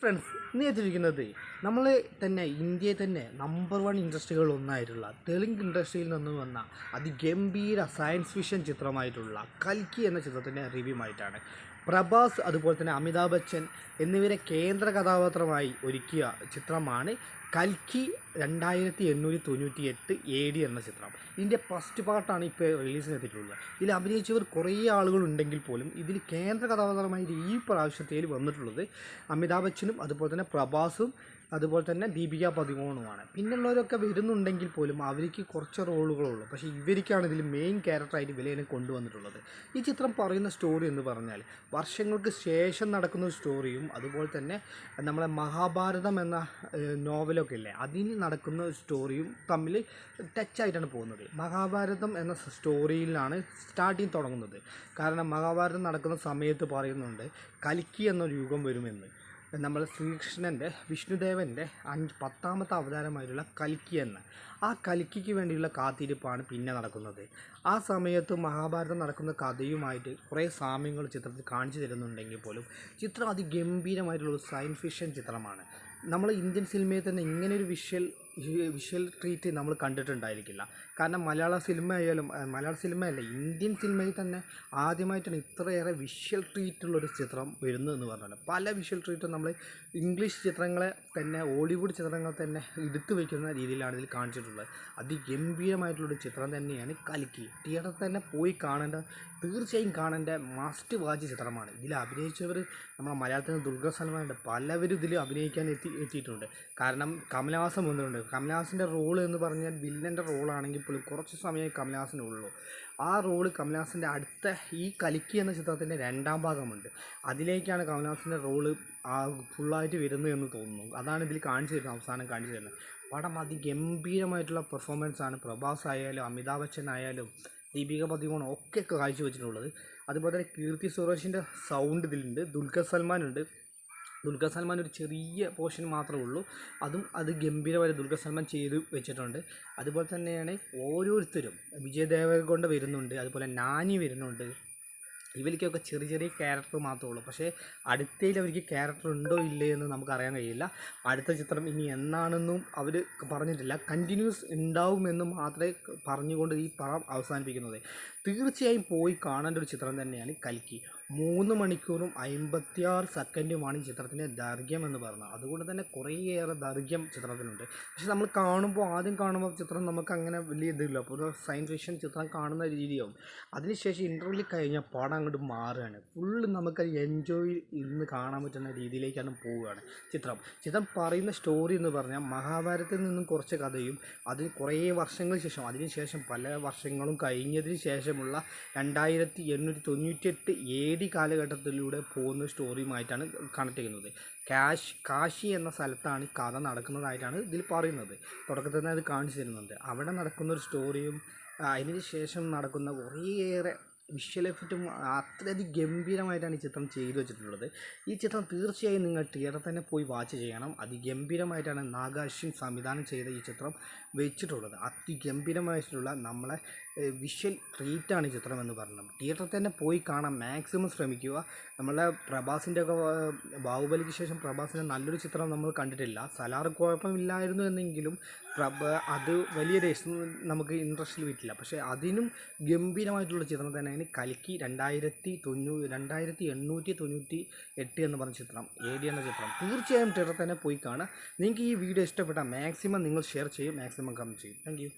Friends, ഇന്ന് എത്തിയിരിക്കുന്നത് നമ്മൾ തന്നെ ഇന്ത്യയിൽ തന്നെ നമ്പർ 1 ഇൻഡസ്ട്രികളിൽ തെലുങ്ക് ഇൻഡസ്ട്രിയിൽ നിന്ന് വന്ന അതിഗംഭീര സയൻസ് ഫിക്ഷൻ ചിത്രമായിട്ടുള്ള കൽക്കി എന്ന ചിത്രത്തിൻ്റെ റിവ്യൂമായിട്ടാണ്. പ്രഭാസ് അതുപോലെ തന്നെ അമിതാഭ് ബച്ചൻ എന്നിവരെ കേന്ദ്ര കഥാപാത്രമായി ഒരുക്കിയ ചിത്രമാണ് കൽക്കി 2898 AD എന്ന ചിത്രം. ഇതിൻ്റെ ഫസ്റ്റ് പാർട്ടാണ് ഇപ്പോൾ റിലീസിനെത്തിയിട്ടുള്ളത്. ഇതിൽ അഭിനയിച്ചവർ കുറേ ആളുകളുണ്ടെങ്കിൽ പോലും ഇതിൽ കേന്ദ്ര കഥാപാത്രമായി ഈ പ്രാവശ്യത്തിൽ വന്നിട്ടുള്ളത് അമിതാഭ് ബച്ചനും അതുപോലെ തന്നെ പ്രഭാസും അതുപോലെ തന്നെ ദീപിക പദുകോണുമാണ്. പിന്നുള്ളവരൊക്കെ വരുന്നുണ്ടെങ്കിൽ പോലും അവർക്ക് കുറച്ച് റോളുകളുള്ളൂ. പക്ഷേ ഇവർക്കാണ് ഇതിൽ മെയിൻ ക്യാരക്ടറായിട്ട് ഇവരെ കൊണ്ടുവന്നിട്ടുള്ളത്. ഈ ചിത്രം പറയുന്ന സ്റ്റോറി എന്ന് പറഞ്ഞാൽ വർഷങ്ങൾക്ക് ശേഷം നടക്കുന്ന ഒരു സ്റ്റോറിയും അതുപോലെ തന്നെ നമ്മളെ മഹാഭാരതം എന്ന നോവലൊക്കെ ഇല്ലേ, അതിന് നടക്കുന്ന സ്റ്റോറിയും തമ്മിൽ ടച്ചായിട്ടാണ് പോകുന്നത്. മഹാഭാരതം എന്ന സ്റ്റോറിയിലാണ് സ്റ്റാർട്ടിങ് തുടങ്ങുന്നത്. കാരണം മഹാഭാരതം നടക്കുന്ന സമയത്ത് പറയുന്നുണ്ട് കൽക്കി എന്നൊരു യുഗം വരുമെന്ന്. നമ്മൾ ശ്രീകൃഷ്ണൻ്റെ വിഷ്ണുദേവൻ്റെ 10ാമത്തെ അവതാരമായിട്ടുള്ള കൽക്കി എന്ന ആ കൽക്കിക്ക് വേണ്ടിയുള്ള കാത്തിരിപ്പാണ് പിന്നെ നടക്കുന്നത്. ആ സമയത്ത് മഹാഭാരതം നടക്കുന്ന കഥയുമായിട്ട് കുറേ സാമ്യങ്ങൾ ചിത്രത്തിൽ കാണിച്ചു തരുന്നുണ്ടെങ്കിൽ പോലും ചിത്രം അതിഗംഭീരമായിട്ടുള്ള സയൻസ് ഫിക്ഷൻ ചിത്രമാണ്. നമ്മൾ ഇന്ത്യൻ സിനിമയിൽ തന്നെ ഇങ്ങനെയൊരു വിഷ്വൽ ട്രീറ്റ് നമ്മൾ കണ്ടിട്ടുണ്ടായിരിക്കില്ല. കാരണം മലയാള സിനിമയല്ല, ഇന്ത്യൻ സിനിമയിൽ തന്നെ ആദ്യമായിട്ടാണ് ഇത്രയേറെ വിഷ്വൽ ട്രീറ്റുള്ളൊരു ചിത്രം വരുന്നത് എന്ന് പറഞ്ഞാൽ. പല വിഷ്വൽ ട്രീറ്റും നമ്മൾ ഇംഗ്ലീഷ് ചിത്രങ്ങളെ തന്നെ ഹോളിവുഡ് ചിത്രങ്ങൾ തന്നെ എടുത്തു വയ്ക്കുന്ന രീതിയിലാണ് ഇതിൽ കാണിച്ചിട്ടുള്ളത്. അതിഗംഭീരമായിട്ടുള്ളൊരു ചിത്രം തന്നെയാണ് കൽക്കി. തിയേറ്ററിൽ തന്നെ പോയി തീർച്ചയായും കാണേണ്ട മസ്റ്റ് വാച്ച് ചിത്രമാണ്. ഇതിൽ അഭിനയിച്ചവർ നമ്മുടെ മലയാളത്തിൽ നിന്ന് ദുൽഖർ സൽമാനുണ്ട്. പലവരും ഇതിൽ അഭിനയിക്കാൻ എത്തിയിട്ടുണ്ട്. കാരണം കമലഹാസൻ വന്നിട്ടുണ്ട്. കമലഹാസൻ്റെ റോൾ എന്ന് പറഞ്ഞാൽ വില്ലൻ്റെ റോളാണെങ്കിൽ പോലും കുറച്ച് സമയമേ കമലഹാസനുള്ളൂ. ആ റോള് കമലഹാസൻ്റെ അടുത്ത ഈ കൽക്കി എന്ന ചിത്രത്തിൻ്റെ 2ാം ഭാഗമുണ്ട്. അതിലേക്കാണ് കമലഹാസൻ്റെ റോള് ഫുള്ളായിട്ട് വരുന്നത് എന്ന് തോന്നുന്നു. അതാണ് ഇതിൽ അവസാനം കാണിച്ചു തരുന്നത്. പടം അതിഗംഭീരമായിട്ടുള്ള പെർഫോമൻസാണ്. പ്രഭാസ് ആയാലും അമിതാഭ് ബച്ചൻ ആയാലും ദീപിക പദുകോണും ഒക്കെ കാഴ്ചവെച്ചിട്ടുള്ളത്. അതുപോലെ തന്നെ കീർത്തി സുരേഷിൻ്റെ സൗണ്ട് ഇതിലുണ്ട്. ദുൽഖർ സൽമാൻ ഒരു ചെറിയ പോർഷൻ മാത്രമേ ഉള്ളൂ. അത് ഗംഭീരമായി ദുൽഖർ സൽമാൻ ചെയ്ത് വെച്ചിട്ടുണ്ട്. അതുപോലെ തന്നെയാണ് ഓരോരുത്തരും. വിജയ് ദേവരകൊണ്ട വരുന്നുണ്ട്, അതുപോലെ നാനി വരുന്നുണ്ട്. ഇവരിക്കൊക്കെ ചെറിയ ക്യാരക്ടർ മാത്രമേ ഉള്ളൂ. പക്ഷേ അടുത്തതിൽ അവർക്ക് ക്യാരക്ടർ ഉണ്ടോ ഇല്ലേ എന്ന് നമുക്കറിയാൻ കഴിയില്ല. അടുത്ത ചിത്രം ഇനി എന്നാണെന്നും അവർ പറഞ്ഞിട്ടില്ല. കണ്ടിന്യൂസ് ഉണ്ടാവുമെന്ന് മാത്രമേ പറഞ്ഞുകൊണ്ട് ഈ പടം അവസാനിപ്പിക്കുന്നത്. തീർച്ചയായും പോയി കാണേണ്ട ഒരു ചിത്രം തന്നെയാണ് കൽക്കി. 3 മണിക്കൂറും 56 സെക്കൻഡുമാണ് ഈ ചിത്രത്തിൻ്റെ ദൈർഘ്യം എന്ന് പറഞ്ഞത്. അതുകൊണ്ട് തന്നെ കുറേയേറെ ദൈർഘ്യം ചിത്രത്തിനുണ്ട്. പക്ഷെ നമ്മൾ ആദ്യം കാണുമ്പോൾ ചിത്രം നമുക്ക് അങ്ങനെ വലിയ ഇതില്ല. അപ്പോൾ ഒരു സയൻസ് ഫിക്ഷൻ ചിത്രം കാണുന്ന രീതിയാവും. അതിനുശേഷം ഇൻ്റർവ്യൂ കഴിഞ്ഞ പടം അങ്ങോട്ട് മാറുകയാണ്. ഫുള്ള് നമുക്ക് എൻജോയ് ഇരുന്ന് കാണാൻ പറ്റുന്ന രീതിയിലേക്കാണ് പോവുകയാണ് ചിത്രം പറയുന്ന സ്റ്റോറി എന്ന് പറഞ്ഞാൽ മഹാഭാരതത്തിൽ നിന്നും കുറച്ച് കഥയും അതിന് കുറേ വർഷങ്ങൾക്ക് ശേഷം അതിനുശേഷം പല വർഷങ്ങളും കഴിഞ്ഞതിന് ശേഷമുള്ള 2898 AD കാലഘട്ടത്തിലൂടെ പോകുന്ന സ്റ്റോറിയുമായിട്ടാണ് കണക്ട് ചെയ്യുന്നത്. കാശി എന്ന സ്ഥലത്താണ് കഥ നടക്കുന്നതായിട്ടാണ് ഇതിൽ പറയുന്നത്. തുടക്കത്തിൽ തന്നെ അത് കാണിച്ചു തരുന്നുണ്ട്. അവിടെ നടക്കുന്നൊരു സ്റ്റോറിയും അതിന് ശേഷം നടക്കുന്ന കുറേയേറെ വിഷ്വൽ എഫക്റ്റും അത്രയധികം ഗംഭീരമായിട്ടാണ് ഈ ചിത്രം ചെയ്തു വെച്ചിട്ടുള്ളത്. ഈ ചിത്രം തീർച്ചയായും നിങ്ങൾ തിയേറ്ററിൽ തന്നെ പോയി വാച്ച് ചെയ്യണം. അതിഗംഭീരമായിട്ടാണ് നാഗ അശ്വിൻ സംവിധാനം ചെയ്ത ഈ ചിത്രം വെച്ചിട്ടുള്ളത്. അതിഗംഭീരമായിട്ടുള്ള നമ്മളെ വിഷ്വൽ ട്രീറ്റാണ് ഈ ചിത്രം എന്ന് പറഞ്ഞത്. തിയേറ്ററിൽ തന്നെ പോയി കാണാൻ മാക്സിമം ശ്രമിക്കുക. നമ്മളെ പ്രഭാസിൻ്റെ ഒക്കെ ബാഹുബലിക്ക് ശേഷം പ്രഭാസിൻ്റെ നല്ലൊരു ചിത്രം നമ്മൾ കണ്ടിട്ടില്ല. സലാർ കുഴപ്പമില്ലായിരുന്നു എന്നെങ്കിലും അത് വലിയ രസം നമുക്ക് ഇൻട്രസ്റ്റിൽ വിട്ടില്ല. പക്ഷേ അതിനും ഗംഭീരമായിട്ടുള്ള ചിത്രം തന്നെയാണ് കൽക്കി 2898 എന്ന് പറഞ്ഞ ചിത്രം, AD എന്ന ചിത്രം. തീർച്ചയായും തിയേറ്ററിൽ തന്നെ പോയി കാണുക. നിങ്ങൾക്ക് ഈ വീഡിയോ ഇഷ്ടപ്പെട്ടാൽ മാക്സിമം നിങ്ങൾ ഷെയർ ചെയ്യും, മാക്സിമം കമൻറ്റ് ചെയ്യും. Thank you.